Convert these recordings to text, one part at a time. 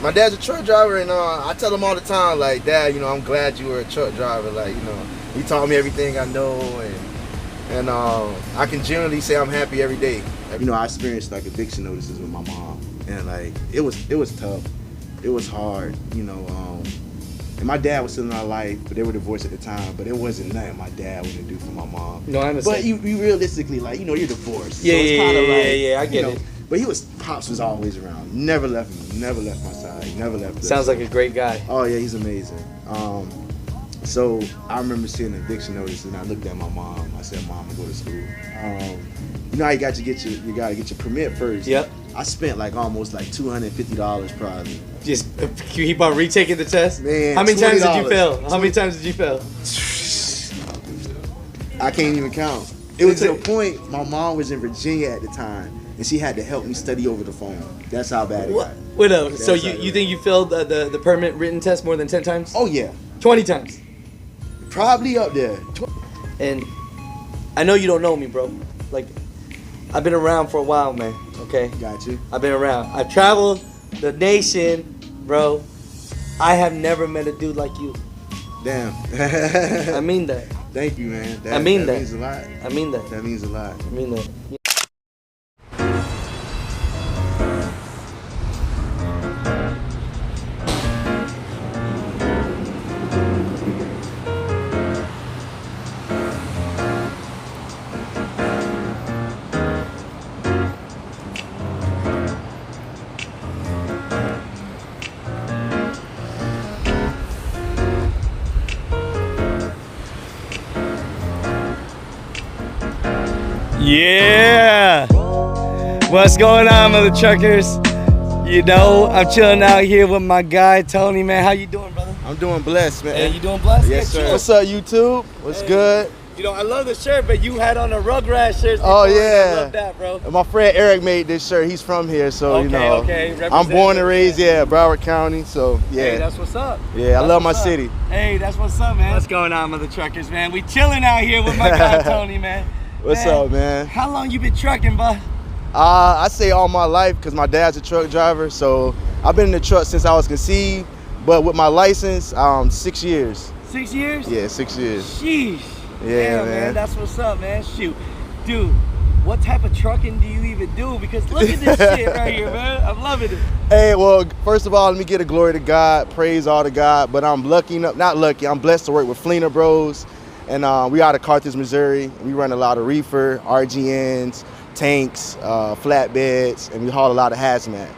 My dad's a truck driver, and I tell him all the time, like, Dad, I'm glad you were a truck driver. Like, he taught me everything I know, and I can generally say I'm happy every day. I experienced like eviction notices with my mom, and like it was tough. It was hard, and my dad was still in our life, but they were divorced at the time. But it wasn't nothing my dad wouldn't do for my mom. No, I understand. But you realistically, like, you're divorced. Yeah, so it's kind of I get it. But Pops was always around. Never left me. Never left my side. Never left us. Sounds like a great guy. Oh yeah, he's amazing. So I remember seeing an eviction notice, and I looked at my mom. I said, "Mom, I'm going to school." How you got to get your permit first. Yep. I spent like almost like $250 probably. Just keep on retaking the test. Man, how many times did you $20. fail? How many times did you fail? I can't even count. It was to the point my mom was in Virginia at the time, and she had to help me study over the phone. That's how bad it got. Wait up. So you think you failed the permit written test more than 10 times? Oh yeah. 20 times. Probably up there. And I know you don't know me, bro. Like, I've been around for a while, man. Okay? Got you. I've been around. I've traveled the nation, bro. I have never met a dude like you. Damn. I mean that. Thank you, man. That means a lot. I mean that. That means a lot. I mean that. Yeah! What's going on, mother truckers? I'm chilling out here with my guy Tony, man. How you doing, brother? I'm doing blessed, man. Hey, you doing blessed? Yes, yeah, sir. What's up, YouTube? What's good? I love the shirt, but you had on a Rugrats shirt. Oh yeah, I love that, bro. My friend Eric made this shirt. He's from here, so Okay. I'm born and raised, Broward County, so yeah. Hey, that's what's up. Yeah, I love my city. Hey, that's what's up, man. What's going on, mother truckers, man? We chilling out here with my guy Tony, man. What's up, man? How long you been trucking, bud? I say all my life, because my dad's a truck driver, so I've been in the truck since I was conceived. But with my license, 6 years. 6 years? Yeah, 6 years. Sheesh. Yeah, man. That's what's up, man. Shoot, dude, what type of trucking do you even do? Because look at this shit right here, man. I'm loving it. Hey, well, first of all, let me give the glory to God, praise all to God. But I'm not lucky. I'm blessed to work with Fleener Bros. And we out of Carthage, Missouri. We run a lot of reefer, RGNs, tanks, flatbeds, and we haul a lot of hazmat.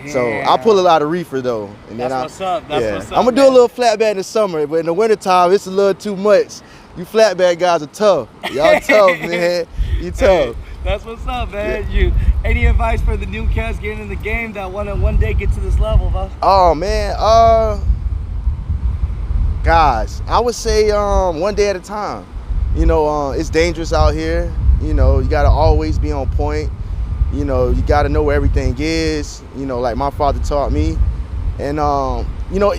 Yeah. So I pull a lot of reefer though. And that's what's up. That's what's up. I'm gonna do a little flatbed in the summer, but in the wintertime, it's a little too much. You flatbed guys are tough. Y'all tough, man. You tough. Hey, that's what's up, man. Yeah. Any advice for the new cats getting in the game that want to one day get to this level, bro? Oh man, guys, I would say one day at a time. It's dangerous out here. You gotta always be on point. You gotta know where everything is. Like my father taught me. And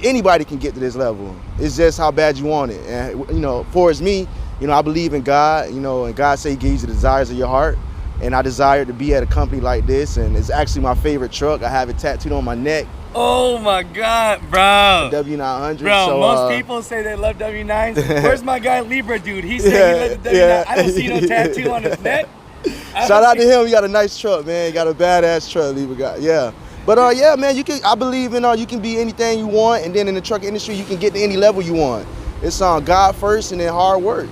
anybody can get to this level. It's just how bad you want it. And for as me, I believe in God. And God say He gives you the desires of your heart. And I desire to be at a company like this. And it's actually my favorite truck. I have it tattooed on my neck. Oh my God, bro. W900. Bro, so, most people say they love W9s. Where's my guy Libra, dude? He said he loves the W9. I don't see no tattoo on his neck. Shout out to him. He got a nice truck, man. He got a badass truck, Libra guy. Yeah. But yeah, man, I believe in you can be anything you want, and then in the truck industry, you can get to any level you want. It's on God first and then hard work,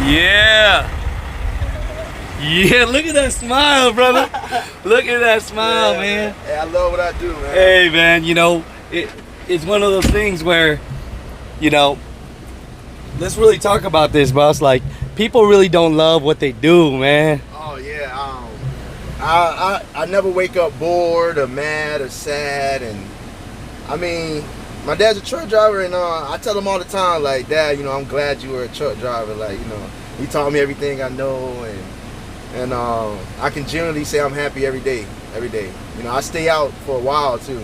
Yeah. Yeah, look at that smile, brother. Look at that smile, man. Hey, I love what I do, man. Hey, man, it's one of those things where, let's really talk about this, boss. Like, people really don't love what they do, man. Oh, yeah. I never wake up bored or mad or sad. And, I mean, my dad's a truck driver, and I tell him all the time, like, Dad, I'm glad you were a truck driver. Like, he taught me everything I know, and I can generally say I'm happy every day. I stay out for a while too.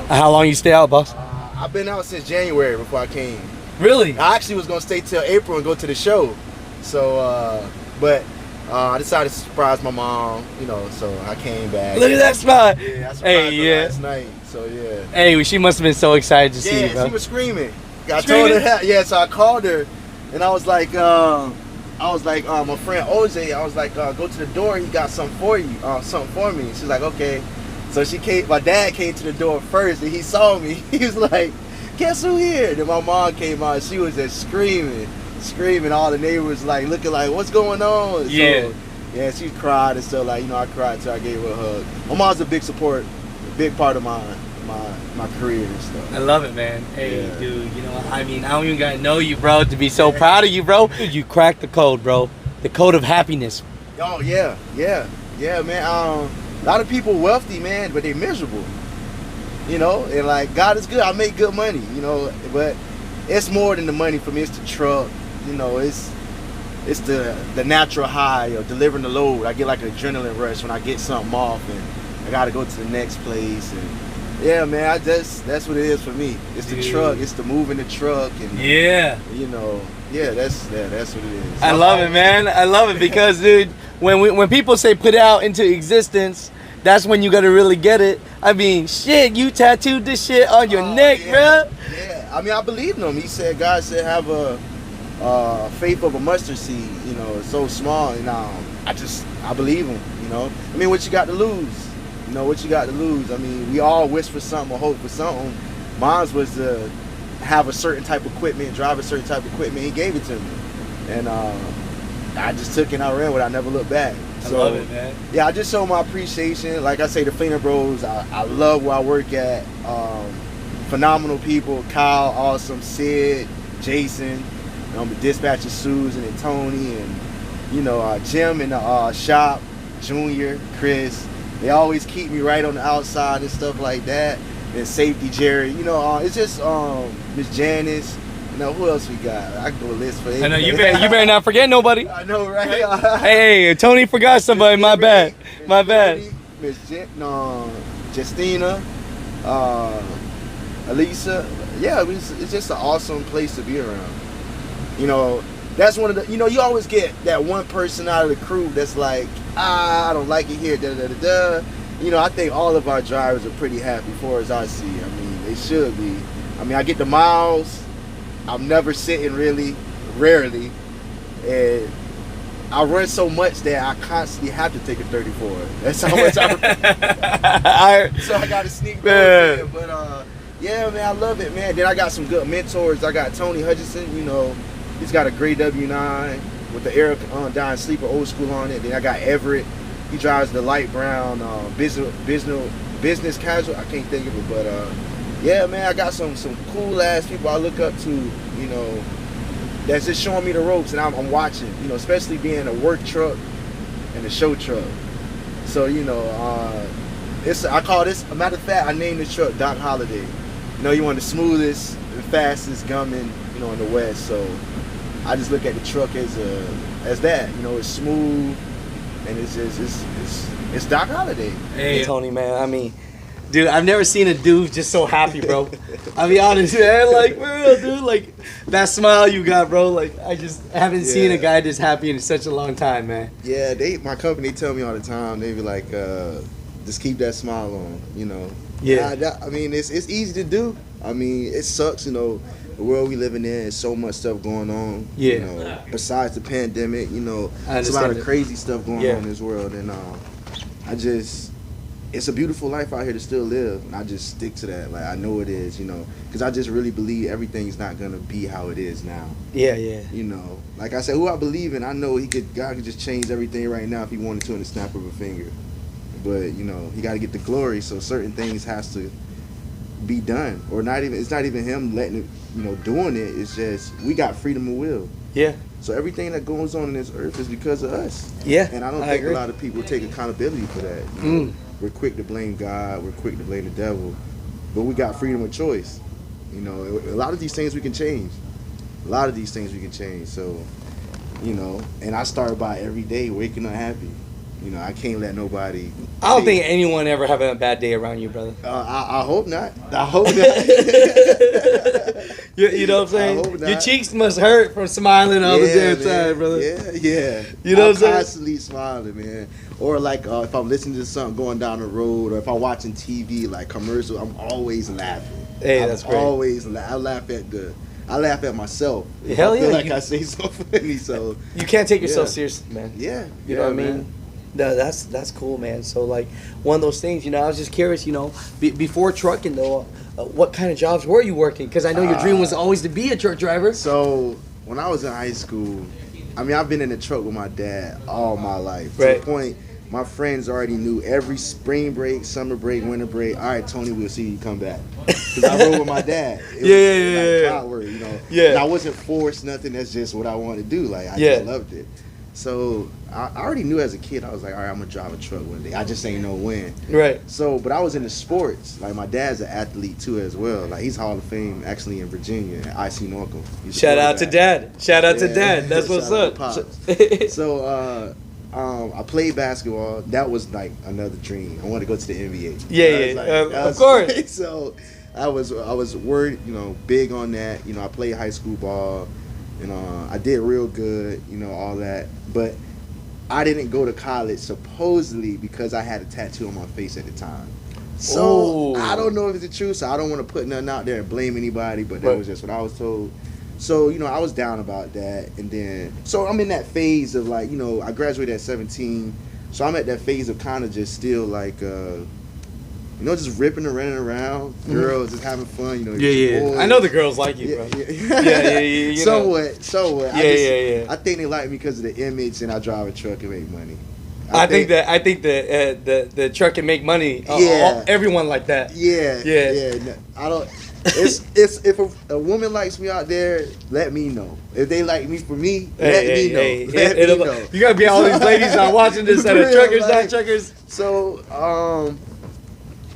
How long you stay out, boss? I've been out since January before I came. Really? I actually was gonna stay till April and go to the show. So, but I decided to surprise my mom, you know, so I came back. Look at that spot. Yeah, I surprised Hey, her last night. So yeah. Hey, she must have been so excited to see you, Yeah, bro. she was screaming. I Screaming? told her that. Yeah, so I called her, and I was like, my friend OJ, I was like, go to the door. He got something for you, something for me. She's like, okay. So she came. My dad came to the door first, and he saw me. He was like, guess who here? Then my mom came out. She was just screaming. All the neighbors like looking like, what's going on? Yeah. So, yeah, she cried and stuff. Like, you know, I cried till I gave her a hug. My mom's a big support, a big part of my career and stuff. I love it, man. Hey, Yeah. dude, you know, I mean, I don't even gotta know you, bro, to be so proud of you, bro. Dude, you cracked the code, bro. The code of happiness. Oh yeah, man. A lot of people wealthy, man, but they miserable. You know, and like God is good. I make good money, you know, but it's more than the money for me. It's the truck, you know. It's the natural high of delivering the load. I get like an adrenaline rush when I get something off, and I got to go to the next place. And yeah, man, that's what it is for me. It's the truck. It's the moving the truck, and Yeah. you know, that's what it is. I love it, man. I love it because, dude, when people say put it out into existence, that's when you gotta really get it. I mean, shit, you tattooed this shit on your neck, yeah, bro. Yeah, I mean, I believed him. He said, God said, have a faith of a mustard seed. You know, it's so small, and I believe him. You know, I mean, what you got to lose? You know, what you got to lose? I mean, we all wish for something or hope for something. Mine was to have a certain type of equipment, drive a certain type of equipment. He gave it to me, and I just took it and I ran with it. I never looked back. I love it, man. Yeah, I just show my appreciation. Like I say, the Fleener Bros, I love where I work at. Phenomenal people. Kyle, awesome. Sid, Jason, the dispatcher Susan and Tony, and you know, Jim in the shop, Junior, Chris. They always keep me right on the outside and stuff like that. And safety Jerry, you know, it's just Miss Janice. You know, who else we got? I can do a list for I know you better not forget nobody. I know, right? Hey, Tony forgot somebody. My bad. My bad. Miss Justina, Elisa. Yeah, it's just an awesome place to be around. You know, that's one of the. You know, you always get that one person out of the crew that's like, I don't like it here. Da da da da. You know, I think all of our drivers are pretty happy, for as I see. I mean, they should be. I mean, I get the miles. I'm never sitting rarely, and I run so much that I constantly have to take a 34. That's how much so I got to sneak those in. But yeah, man, I love it, man. Then I got some good mentors. I got Tony Hutchinson. You know, he's got a gray W9 with the air down sleeper old school on it. Then I got Everett. He drives the light brown business casual. I can't think of it, but yeah, man, I got some cool ass people I look up to, you know, that's just showing me the ropes, and I'm watching, you know, especially being a work truck and a show truck. So, you know, I call this, a matter of fact, I named this truck Doc Holliday. You know, you want the smoothest and fastest gunman, you know, in the West. So I just look at the truck as that, you know, it's smooth, and it's Doc Holliday. Hey, Tony, man, I mean, dude, I've never seen a dude just so happy, bro. I'll be honest, man. Like, real, dude. Like, that smile you got, bro. Like, I just haven't seen a guy this happy in such a long time, man. Yeah, my company tell me all the time. They be like, just keep that smile on, you know. Yeah. I mean, it's easy to do. I mean, it sucks, you know. The world we living in is so much stuff going on. Yeah. You know, besides the pandemic, you know, I there's a lot of understand crazy stuff going on in this world, and it's a beautiful life out here to still live, and I just stick to that. Like, I know it is, you know, because I just really believe everything's not gonna be how it is now. Yeah, yeah. You know, like I said, who I believe in, I know God could just change everything right now if He wanted to in the snap of a finger. But you know, He got to get the glory, so certain things has to be done, or it's not even Him letting it, you know, doing it. It's just we got freedom of will. Yeah. So everything that goes on in this earth is because of us. Yeah. And I don't think a lot of people take accountability for that. You know? We're quick to blame God. We're quick to blame the devil. But we got freedom of choice. You know, a lot of these things we can change. So, you know, and I start by every day waking up happy. You know, I can't let nobody. I don't think anyone ever having a bad day around you, brother. I hope not. I hope not. You know what I'm saying? I hope not. Your cheeks must hurt from smiling all the damn time, brother. Yeah. You know what I'm saying? Constantly smiling, man. Or like if I'm listening to something going down the road, or if I'm watching TV, like commercial, I'm always laughing. Hey, that's great. I laugh at myself. Hell I feel yeah, like I say so funny, so you can't take yourself Yeah. seriously, man. yeah. You know what I mean? No, that's cool, man. So like one of those things, you know, I was just curious, you know, before trucking though, what kind of jobs were you working? Because I know your dream was always to be a truck driver. So when I was in high school, I mean, I've been in the truck with my dad all my life. To Right. the point, my friends already knew every spring break, summer break, winter break. All right, Tony, we'll see you come back. Because I rode with my dad. It was like clockwork, you know. Yeah. And I wasn't forced nothing. That's just what I wanted to do. Like I Yeah. just loved it. So I already knew as a kid. I was like, all right, I'm gonna drive a truck one day. I just ain't know when. Right. So, but I was into sports. Like my dad's an athlete too, as well. Like he's Hall of Fame actually in Virginia at IC Norcom. He's a Shout out to quarterback. Dad. Shout out to Yeah. Dad. That's what's Shout out up. to Pops. So I played basketball. That was like another dream. I wanted to go to the NBA. Yeah, I was yeah, like- of course. So I was worried, you know, big on that. You know, I played high school ball. You know, I did real good. You know, all that, but I didn't go to college supposedly because I had a tattoo on my face at the time. So Ooh. I don't know if it's the truth. So I don't want to put nothing out there and blame anybody. But that Right. was just what I was told. So, you know, I was down about that. And then, so I'm in that phase of like, you know, I graduated at 17. So I'm at that phase of kind of just still like, you know, just ripping and running around. Girls, just having fun, you know. Yeah. boys. I know the girls like you, bro. Yeah, you know. Somewhat. Yeah. I think they like me because of the image and I drive a truck and make money. I think the truck can make money. Yeah. Everyone like that. Yeah. No, I don't. It's if a woman likes me out there, let me know. If they like me for me, let me know. Let me know. You gotta be all these ladies not watching this at a truckers, not truckers.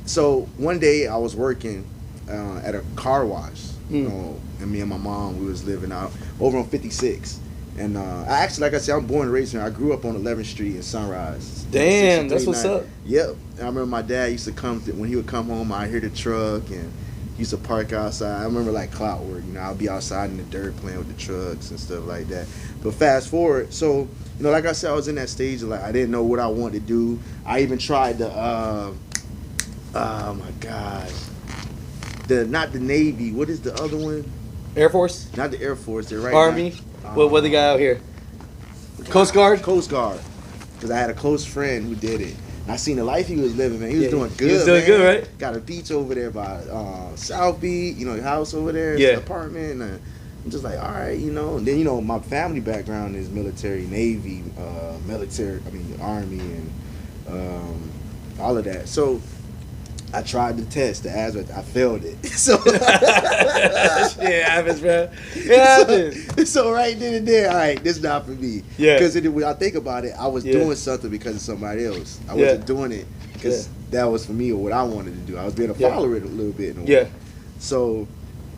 So one day I was working at a car wash, you know, and me and my mom, we was living out over on 56. And I actually, like I said, I'm born and raised here. I grew up on 11th Street in Sunrise. Damn, that's what's up. Yep. And I remember my dad used to come, when he would come home, I'd hear the truck and he used to park outside. I remember like clockwork, you know, I'd be outside in the dirt playing with the trucks and stuff like that. But fast forward, so, you know, like I said, I was in that stage of like, I didn't know what I wanted to do. I even tried the, oh my gosh, not the Navy, what is the other one? Air Force, Not the Air Force, they're right Army. What they got out here? Coast Guard. Coast Guard. Because I had a close friend who did it. And I seen the life he was living, man. He was Yeah, doing good. he was doing man. good, right? Got a beach over there by South Beach, you know, the house over there, Yeah. apartment. And I'm just like, all right, you know. And then, you know, my family background is military, Navy, Army, and all of that. So I tried the test, the ASVAB. I failed it. So Shit happens, bro. It happens. So right then and there, all right, this is not for me. Yeah. Because when I think about it, I was doing something because of somebody else. I wasn't doing it because that was for me or what I wanted to do. I was being a follower it a little bit. In a way. Yeah. So,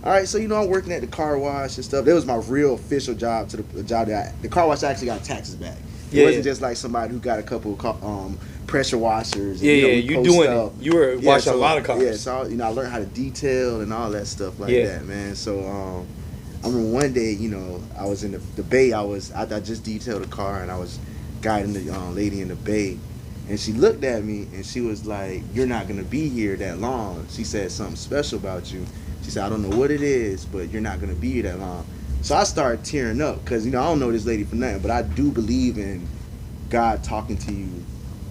all right, so you know, I'm working at the car wash and stuff. That was my real official job to the job that the car wash actually got taxes back. It wasn't just like somebody who got a couple pressure washers. And, You doing it. You were washing a lot of cars. Yeah, so I learned how to detail and all that stuff like that, man. So I remember one day, you know, I was in the bay. I just detailed a car and I was guiding the lady in the bay, and she looked at me and she was like, "You're not gonna be here that long." She said something special about you. She said, "I don't know what it is, but you're not gonna be here that long." So I started tearing up because, you know, I don't know this lady for nothing, but I do believe in God talking to you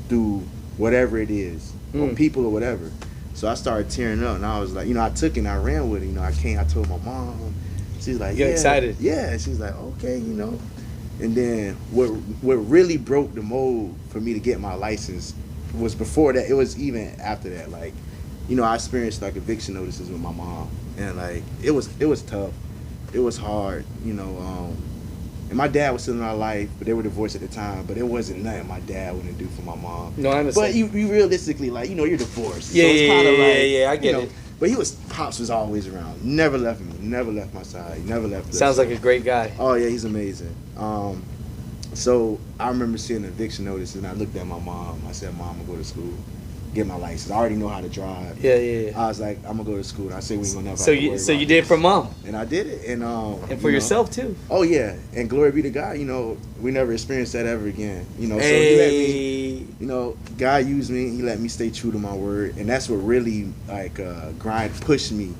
through whatever it is, or people or whatever. So I started tearing up, and I was like, you know, I took it and I ran with it. You know, I told my mom. She's like, You got excited. Yeah, she's like, okay, you know. And then what really broke the mold for me to get my license was before that. It was even after that. Like, you know, I experienced like eviction notices with my mom, and like it was tough. It was hard, you know. And my dad was still in our life, but they were divorced at the time. But it wasn't nothing my dad wouldn't do for my mom. No, I understand. But you realistically, like, you know, you're divorced. Yeah, so it's kinda like, I get it. But Pops was always around. Never left me. Never left my side. Never left us. Sounds like a great guy. Oh yeah, he's amazing. So I remember seeing an eviction notice, and I looked at my mom. I said, "Mom, I'm gonna go to school, get my license. I already know how to drive." Yeah. I was like, "I'm gonna go to school." And I said, "We ain't gonna never." So have to you worry so about you did it this." for mom And I did it, and and for you know, yourself too. Oh yeah, and glory be to God. You know, we never experienced that ever again. You know, so Hey. he let me. You know, God used me. He let me stay true to my word, and that's what really like pushed me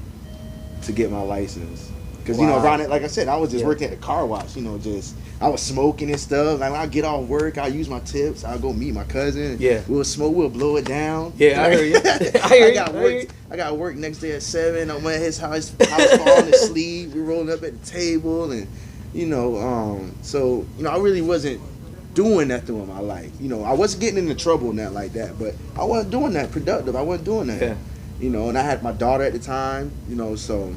to get my license. Because you know, Wow. around it, like I said, I was just Yeah. working at the car wash. You know, I was smoking and stuff. Like when I get off work, I use my tips. I'll go meet my cousin. Yeah. We'll smoke. We'll blow it down. Yeah, I hear you. I hear you. I got work next day at 7. I'm at his house falling asleep. We're rolling up at the table, and you know, so you know, I really wasn't doing nothing with my life. You know, I wasn't getting into trouble and that like that, but I wasn't doing that productive. I wasn't doing that. Yeah. You know, and I had my daughter at the time. You know, so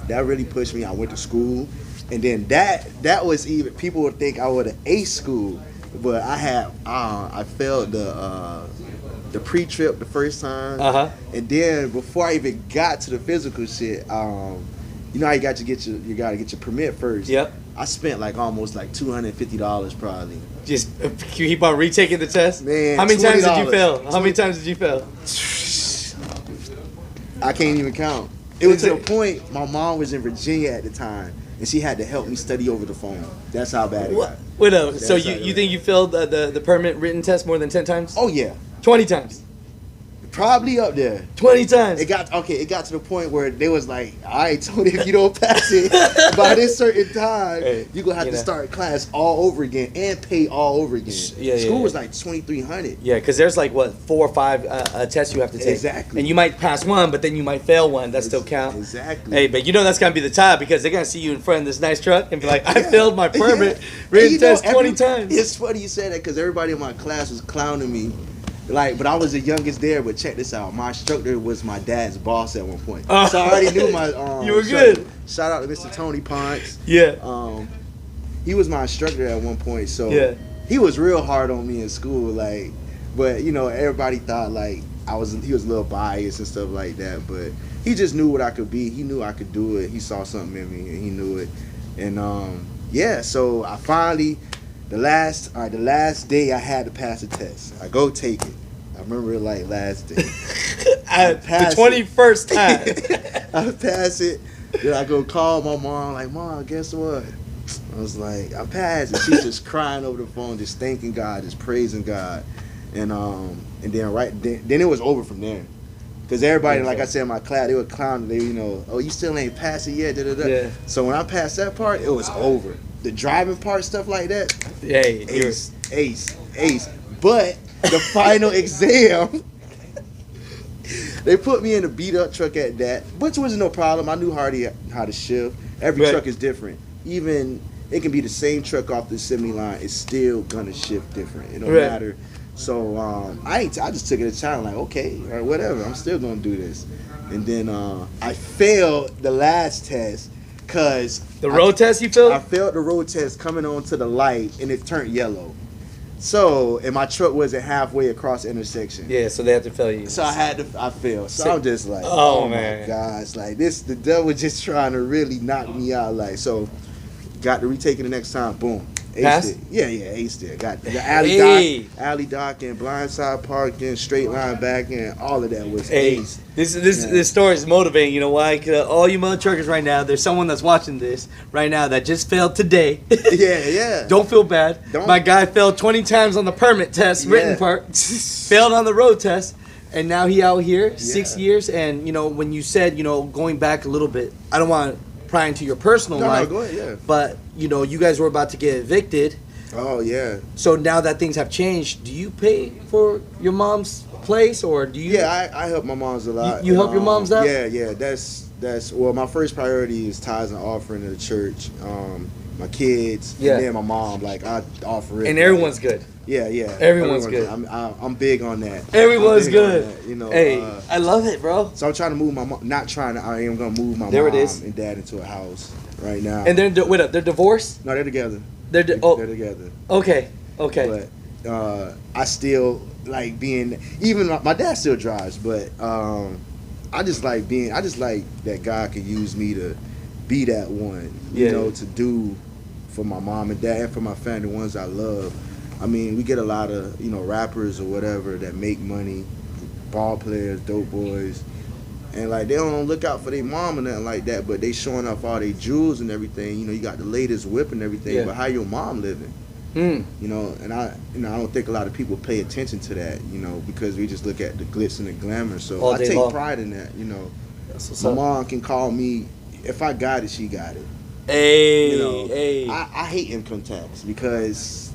that really pushed me. I went to school, and then that was even people would think I would have aced school, but I failed the pre-trip the first time, and then before I even got to the physical shit, you know how you got to get your permit first. Yep. I spent like almost like $250 probably. Just keep on retaking the test. Man, how many times did you $20. fail? How many times did you fail? I can't even count. It was to the point my mom was in Virginia at the time, and she had to help me study over the phone. That's how bad it got. Wait up. So That's how you it think you failed the permit written test more than 10 times? Oh yeah, 20 times. probably up there. 20 times. It got to the point where they was like, all right, Tony, if you don't pass it by this certain time, you're gonna have to start class all over again and pay all over again. School was like $2,300. Yeah, because there's like what 4 or 5 tests you have to take. Exactly. And you might pass one, but then you might fail one. That still count. Exactly. Hey, but you know that's gonna be the top because they're gonna see you in front of this nice truck and be like, I failed my permit written test 20 times. It's funny you said that because everybody in my class was clowning me. Like, but I was the youngest there. But check this out: my instructor was my dad's boss at one point, so I already knew my. You were good. Shout out to Mr. Tony Ponce. Yeah. He was my instructor at one point, so yeah. He was real hard on me in school, like. But you know, everybody thought like he was a little biased and stuff like that. But he just knew what I could be. He knew I could do it. He saw something in me, and he knew it. And yeah, so I finally. The last day I had to pass the test. I go take it. I remember it like last day. The 21st time. I pass it. Then I go call my mom, like, Mom, guess what? I was like, I passed it. She's just crying over the phone, just thanking God, just praising God. And then it was over from there. Because everybody, like I said in my class, they were clowning. They, you know, oh, you still ain't passed it yet. Da, da, da. Yeah. So when I passed that part, it was over. The driving part, stuff like that, hey, ace. But the final exam, they put me in a beat up truck at that, which was no problem. I knew how to shift. Every truck is different. Even it can be the same truck off the assembly line, it's still gonna shift different. It don't matter. So I just took it as a challenge, like okay, or whatever. I'm still gonna do this. And then I failed the last test. Cause the road test you failed? I failed the road test coming onto the light and it turned yellow. So and my truck wasn't halfway across the intersection. Yeah, so they had to fail you. So I failed. So I'm just like, oh man, my gosh, like the devil just trying to really knock me out. Like so, got to retake it the next time. Boom. Pass? Aced it. Yeah, aced it. Got the alley dock and blindside parking, straight line backing, all of that was aced. This story is motivating. You know why? All you mother truckers right now, there's someone that's watching this right now that just failed today. Yeah. Don't feel bad. My guy failed 20 times on the permit test, written part, failed on the road test, and now he out here 6 years. And you know, when you said, you know, going back a little bit, I don't want to pry into your personal life. No, go ahead, yeah. But you know, you guys were about to get evicted. Oh yeah. So now that things have changed, do you pay for your mom's place or do you? Yeah, I help my moms a lot. You help your moms out? Yeah. That's well, my first priority is tithes and offering to the church. My kids, and then my mom. Like I offer it. And everyone's good. Yeah. Everyone's good. I'm big on that. Everyone's good. That, you know. Hey, I love it, bro. So I'm trying to move my mom. Not trying to. I am gonna move my mom and dad into a house right now. And they're they're divorced? No, they're together. They're together. Okay. But I still like being. Even my dad still drives, but I just like that God could use me to be that one. You know, to do for my mom and dad and for my family, the ones I love. I mean, we get a lot of, you know, rappers or whatever that make money, ball players, dope boys, and like they don't look out for their mom or nothing like that, but they showing off all their jewels and everything. You know, you got the latest whip and everything, Yeah. but how your mom living? You know, and I don't think a lot of people pay attention to that, you know, because we just look at the glitz and the glamour. So All I day take long. pride in that, you know. That's what's My up. mom can call me, if I got it, she got it. Hey, You know, hey. I hate income tax because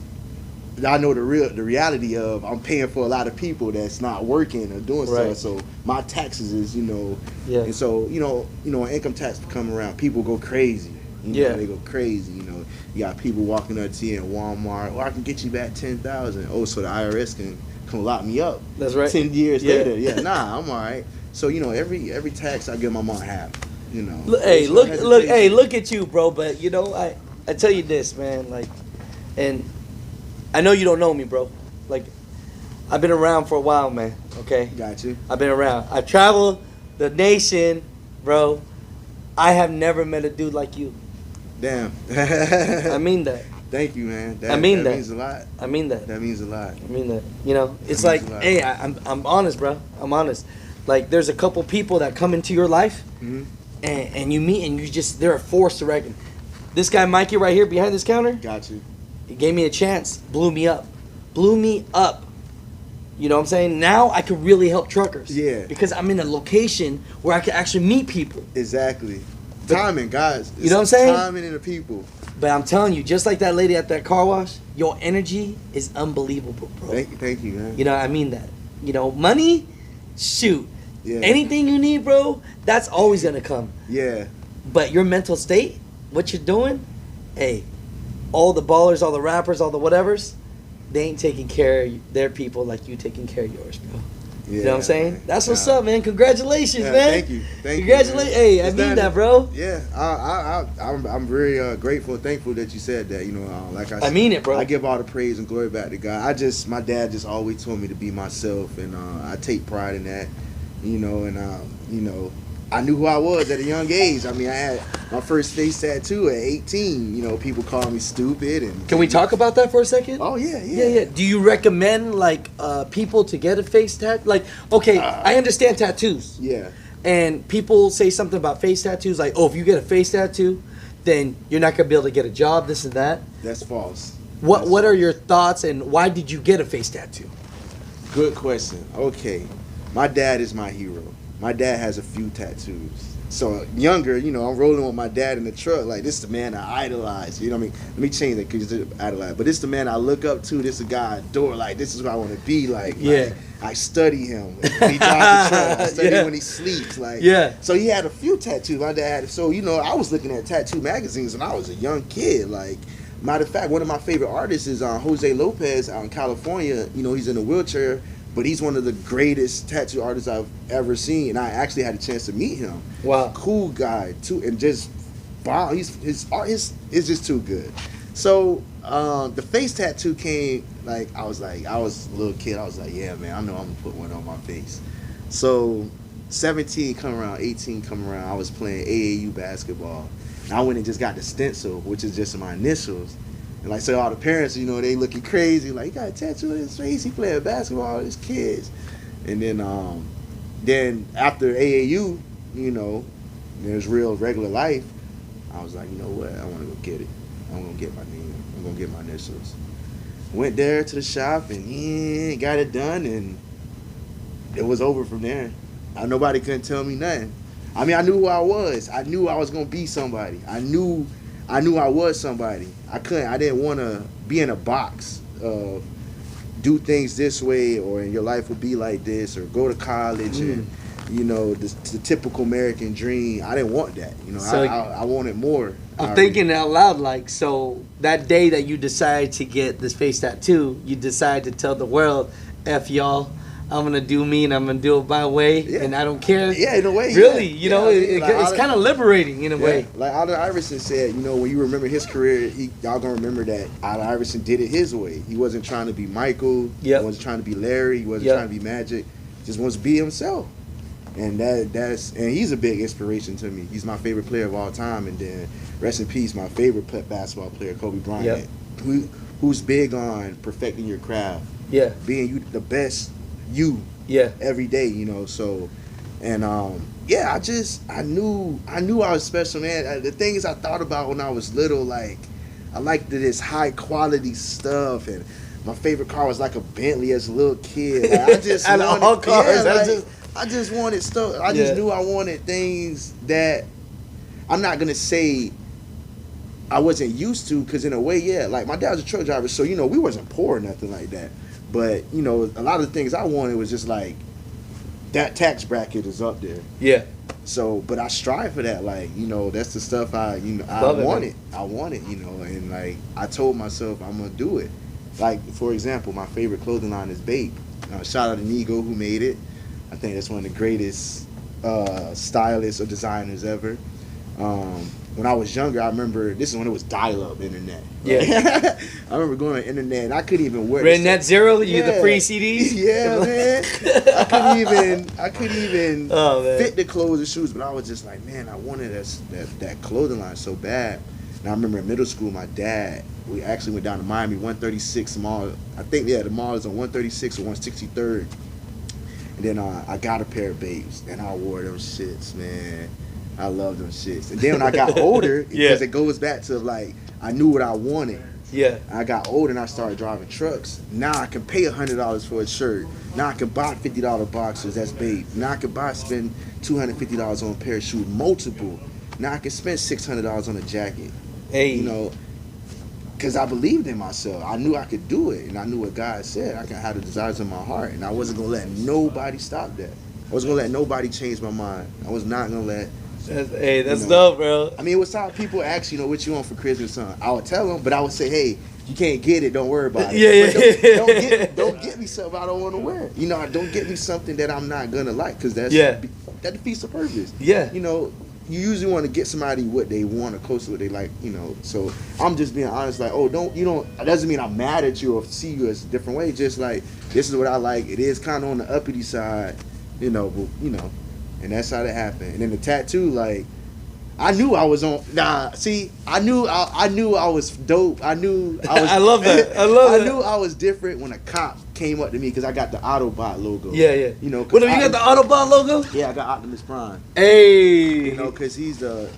I know the reality of I'm paying for a lot of people that's not working or doing Right. stuff. So my taxes is, you know, Yeah. and so you know, when income tax come around, people go crazy. You know, Yeah. they go crazy. You know, you got people walking up to you in Walmart. Oh, I can get you back 10,000. Oh, so the IRS can come lock me up. That's right. 10 years Yeah. later, yeah, nah, I'm all right. So you know, every tax I give my mom half. You know, Look, hey, There's no look, hey, hesitation. look at you, bro. But you know, I tell you this, man. Like, and I know you don't know me, bro. Like, I've been around for a while, man. Okay, Got you. I've been around. I've traveled the nation, bro. I have never met a dude like you. Damn. I mean that. Thank you, man. I mean that. means a lot. I mean that. That means a lot. I mean that. You know, it's That like, means a lot. hey, I'm honest, bro. I'm honest. Like, there's a couple people that come into your life, Mhm. and you meet, and they're a force to reckon. This guy Mikey right here behind this counter, Got you. he gave me a chance, blew me up. You know what I'm saying? Now I can really help truckers. Yeah. Because I'm in a location where I can actually meet people. Exactly. But- Timing, guys. You know what I'm saying? Timing in the people. But I'm telling you, just like that lady at that car wash, your energy is unbelievable, bro. Thank you, man. You know, I mean that. You know, money, shoot. Yeah. Anything you need, bro, that's always gonna come. Yeah. But your mental state, what you're doing, hey, all the ballers, all the rappers, all the whatevers, they ain't taking care of their people like you taking care of yours, bro. Yeah. You know what I'm saying? man. That's what's Nah. up, man. Congratulations, Yeah, man. Thank you. Thank Congratulations. you. Hey, I It's mean done. that, bro. Yeah, I'm very grateful and thankful that you said that. You know, like I said, mean it, bro. I give all the praise and glory back to God. My dad just always told me to be myself, and I take pride in that. You know, and you know, I knew who I was at a young age. I mean, I had my first face tattoo at 18. You know, people call me stupid. And Can we talk about that for a second? Oh yeah. Yeah. Do you recommend like people to get a face tat? Like, okay, I understand tattoos, Yeah. and people say something about face tattoos, like, oh, if you get a face tattoo, then you're not gonna be able to get a job, this and that. That's false. What are your thoughts, and why did you get a face tattoo? Good question. Okay. My dad is my hero. My dad has a few tattoos. So younger, you know, I'm rolling with my dad in the truck. Like, this is the man I idolize. You know what I mean? Let me change that because it's idolize. But this is the man I look up to. This is the guy I adore. Like, this is what I want to be like. Yeah. Like, I study him. When he drives the truck. I study Yeah. him when he sleeps. Like, Yeah. So he had a few tattoos. My dad had. So, you know, I was looking at tattoo magazines when I was a young kid. Like, matter of fact, one of my favorite artists is Jose Lopez out in California. You know, he's in a wheelchair. But he's one of the greatest tattoo artists I've ever seen. And I actually had a chance to meet him. Wow. Cool guy, too. And just, wow, his art is just too good. So the face tattoo came, I was a little kid. I was like, yeah, man, I know I'm going to put one on my face. So 17 come around, 18 come around, I was playing AAU basketball. And I went and just got the stencil, which is just my initials. And like, so all the parents, you know, they looking crazy, like, you got a tattoo on his face, he playing basketball with his kids. And then after AAU, you know, there's real regular life, I was like, you know what, I want to go get it. I'm going to get my name, I'm going to get my initials. Went there to the shop and got it done, and it was over from there. Nobody couldn't tell me nothing. I mean, I knew who I was. I knew I was going to be somebody. I knew I was somebody. I didn't want to be in a box of do things this way, or in your life will be like this, or go to college and, you know, the typical American dream. I didn't want that. You know, So I wanted more. I'm thinking out loud, like, so that day that you decided to get this face tattoo, you decided to tell the world, F y'all, I'm going to do me and I'm going to do it my way, and I don't care. Yeah, in a way. Really, yeah. you know, it's kind of liberating in a way. Like Allen Iverson said, you know, when you remember his career, y'all gonna remember that Allen Iverson did it his way. He wasn't trying to be Michael. Yep. He wasn't trying to be Larry. He wasn't Yep. trying to be Magic. Just wants to be himself. And and he's a big inspiration to me. He's my favorite player of all time. And then rest in peace, my favorite basketball player, Kobe Bryant, who's big on perfecting your craft. Yeah. Being you the best you. Yeah. Every day, you know. So, and yeah, I knew I was special, man. The thing is, I thought about when I was little, like I liked this high quality stuff, and my favorite car was like a Bentley as a little kid. Like, I just and wanted, all cars. yeah, I just wanted stuff. I just knew I wanted things that I'm not gonna say I wasn't used to, because in a way, yeah, like my dad was a truck driver, so you know we wasn't poor or nothing like that. But you know, a lot of the things I wanted was just like that tax bracket is up there. Yeah. So, but I strive for that. Like, you know, that's the stuff I want it. I want it, you know, and like I told myself I'm gonna do it. Like, for example, my favorite clothing line is Bape. Shout out to Nigo who made it. I think that's one of the greatest stylists or designers ever. When I was younger, I remember this is when it was dial-up internet. Yeah. I remember going on the internet and I couldn't even wear Net Zero, the free CDs. Yeah, man. I couldn't even fit the clothes or shoes, but I was just like, man, I wanted that clothing line so bad. And I remember in middle school, my dad, we actually went down to Miami 136 Mall. I think the mall is on 136 or 163rd. And then I got a pair of Babes and I wore them shits, man. I love them shits. And then when I got older, because it goes back to like I knew what I wanted. Yeah. I got older and I started driving trucks. Now I can pay $100 for a shirt. Now I can buy $50 boxers. That's Babe. Now I can spend $250 on a pair of shoes, multiple. Now I can spend $600 on a jacket. Hey, you know, because I believed in myself. I knew I could do it, and I knew what God said. I had the desires in my heart, and I wasn't gonna let nobody stop that. I wasn't gonna let nobody change my mind. I was not gonna let. That's dope, bro. I mean, it was how people ask, you know, what you want for Christmas, son. I would tell them, but I would say, hey, you can't get it. Don't worry about it. Don't get me something I don't want to wear. You know, don't get me something that I'm not gonna like, because that defeats the purpose. Yeah. You know, you usually want to get somebody what they want or close to what they like. You know, so I'm just being honest. Like, that doesn't mean I'm mad at you or see you as a different way. Just like, this is what I like. It is kind of on the uppity side. You know, but you know. And that's how that happened. And then the tattoo, like, I knew I was on. I knew I was dope. I knew I was. I love that. I knew I was different when a cop came up to me because I got the Autobot logo. Yeah, yeah. You know, you got the Autobot logo? Yeah, I got Optimus Prime. Hey. You know, because he's a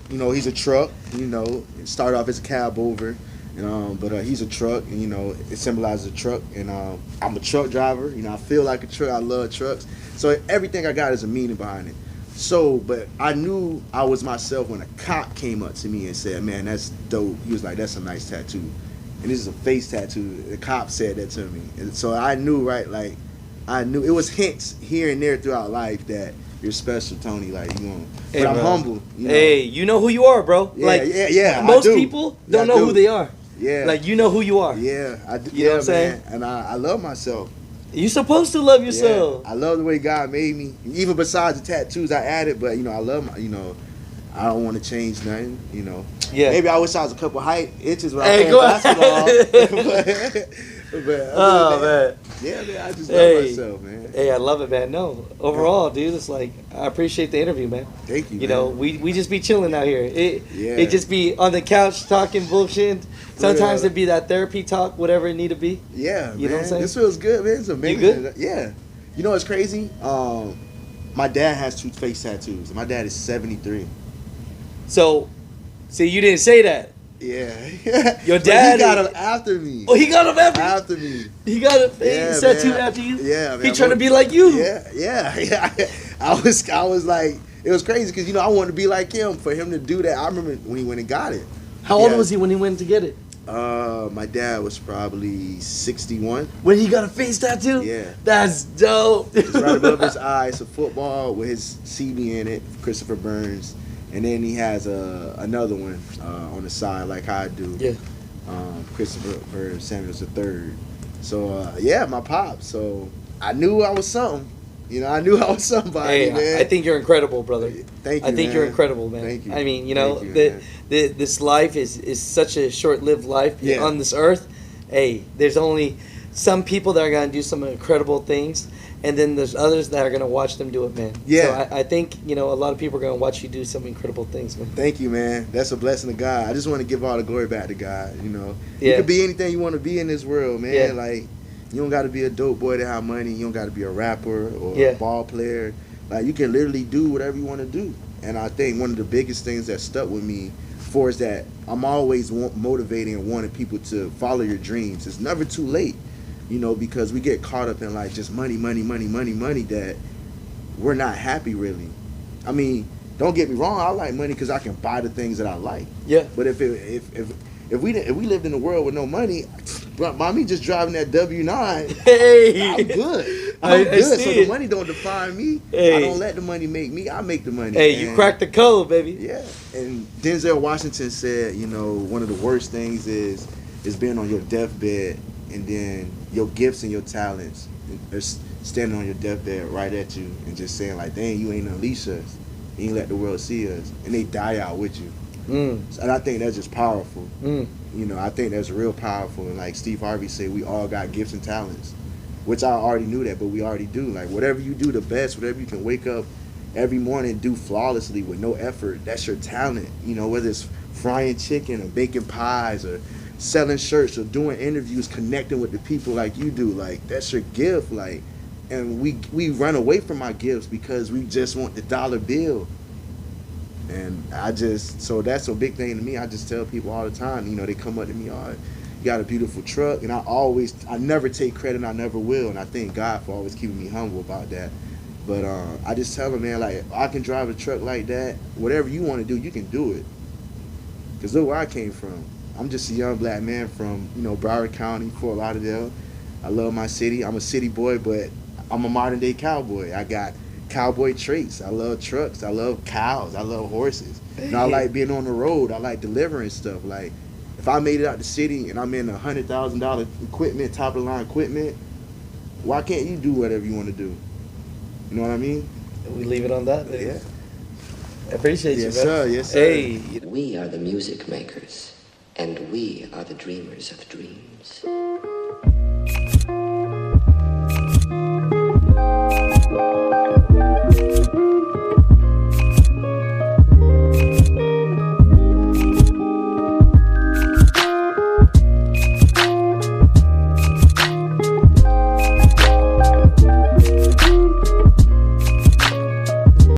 truck. You know, it started off as a cab over. But he's a truck, and you know it symbolizes a truck. And I'm a truck driver. You know, I feel like a truck. I love trucks. So everything I got is a meaning behind it. So, but I knew I was myself when a cop came up to me and said, "Man, that's dope." He was like, "That's a nice tattoo," and this is a face tattoo. The cop said that to me, and so I knew, right? Like, I knew it was hints here and there throughout life that you're special, Tony. Like, you know, but I'm humble. You know? Hey, you know who you are, bro. Yeah, like, yeah. Most people don't know who they are. Yeah. Like, you know who you are. Yeah, I do. You know what I'm saying? And I love myself. You're supposed to love yourself. Yeah, I love the way God made me. Even besides the tattoos I added, but you know, I love my, you know, I don't want to change nothing, you know. Yeah. Maybe I wish I was a couple inches when I played basketball. Man. Yeah, man, I just love myself, man. Hey, I love it, man. No, overall, dude, it's like, I appreciate the interview, man. Thank you, You man. know, we just be chilling out here. It just be on the couch talking bullshit. Sometimes it be that therapy talk, whatever it need to be. Yeah, you know what I'm saying? This feels good, man. It's amazing. You good? Yeah. You know what's crazy? My dad has 2 face tattoos. My dad is 73. So you didn't say that. Yeah. Your dad he got him after me. Oh, he got him after me. He got a face tattoo after you? Yeah, man. He trying to be like you. Yeah. I was like, it was crazy because, you know, I wanted to be like him. For him to do that, I remember when he went and got it. How old was he when he went to get it? My dad was probably 61. When he got a face tattoo? Yeah. That's dope. It's right above his eye. It's a football with his CB in it, Christopher Burns. And then he has another one on the side like I do. Yeah. Christopher Samuels III. So, yeah, my pop. So, I knew I was something. You know, I knew I was somebody, man. I think you're incredible, brother. Thank you, I think man. you're incredible, man. Thank you. I mean, you know, this life is such a short-lived life on this earth. Hey, there's only some people that are going to do some incredible things. and then there's others that are gonna watch them do it, man. Yeah. So I think a lot of people are gonna watch you do some incredible things, man. Thank you, man. That's a blessing of God. I just want to give all the glory back to God. You Yeah. could be anything you want to be in this world, man. Yeah. Like, you don't got to be a dope boy to have money. You don't got to be a rapper or Yeah. a ball player. Like, you can literally do whatever you want to do. And I think one of the biggest things that stuck with me is that I'm always motivating and wanting people to follow your dreams. It's never too late, because we get caught up in like just money, that we're not happy really. I mean, don't get me wrong, I like money because I can buy the things that I like. Yeah. But if we lived in a world with no money, by me just driving that W9, Hey, I'm good. I I'm good. see So it. the money don't define me. Hey. I don't let the money make me. I make the money. Hey, you cracked the code, baby. Yeah. And Denzel Washington said, one of the worst things is being on your deathbed and then your gifts and your talents are standing on your deathbed right at you and just saying like, dang, you ain't unleash us. You ain't let the world see us. And they die out with you. And I think that's just powerful. I think that's real powerful. And like Steve Harvey said, we all got gifts and talents, which I already knew that, but we already do. Like whatever you do the best, whatever you can wake up every morning and do flawlessly with no effort, that's your talent. Whether it's frying chicken or baking pies or selling shirts or doing interviews, connecting with the people like you do, like that's your gift. Like, and we run away from our gifts because we just want the dollar bill. And so that's a big thing to me. I just tell people all the time, they come up to me, oh, you got a beautiful truck. And I never take credit and I never will. And I thank God for always keeping me humble about that. But I just tell them, man, like, I can drive a truck like that. Whatever you want to do, you can do it. Because look where I came from. I'm just a young black man from, Broward County, Fort Lauderdale. I love my city. I'm a city boy, but I'm a modern day cowboy. I got cowboy traits. I love trucks. I love cows. I love horses. I like being on the road. I like delivering stuff. Like, if I made it out the city and I'm in $100,000 equipment, top of the line equipment, why can't you do whatever you want to do? You know what I mean? We leave it on that, baby. Yeah. I appreciate you, Yes, bro. sir. Yes, sir. Hey. We are the music makers, and we are the dreamers of dreams.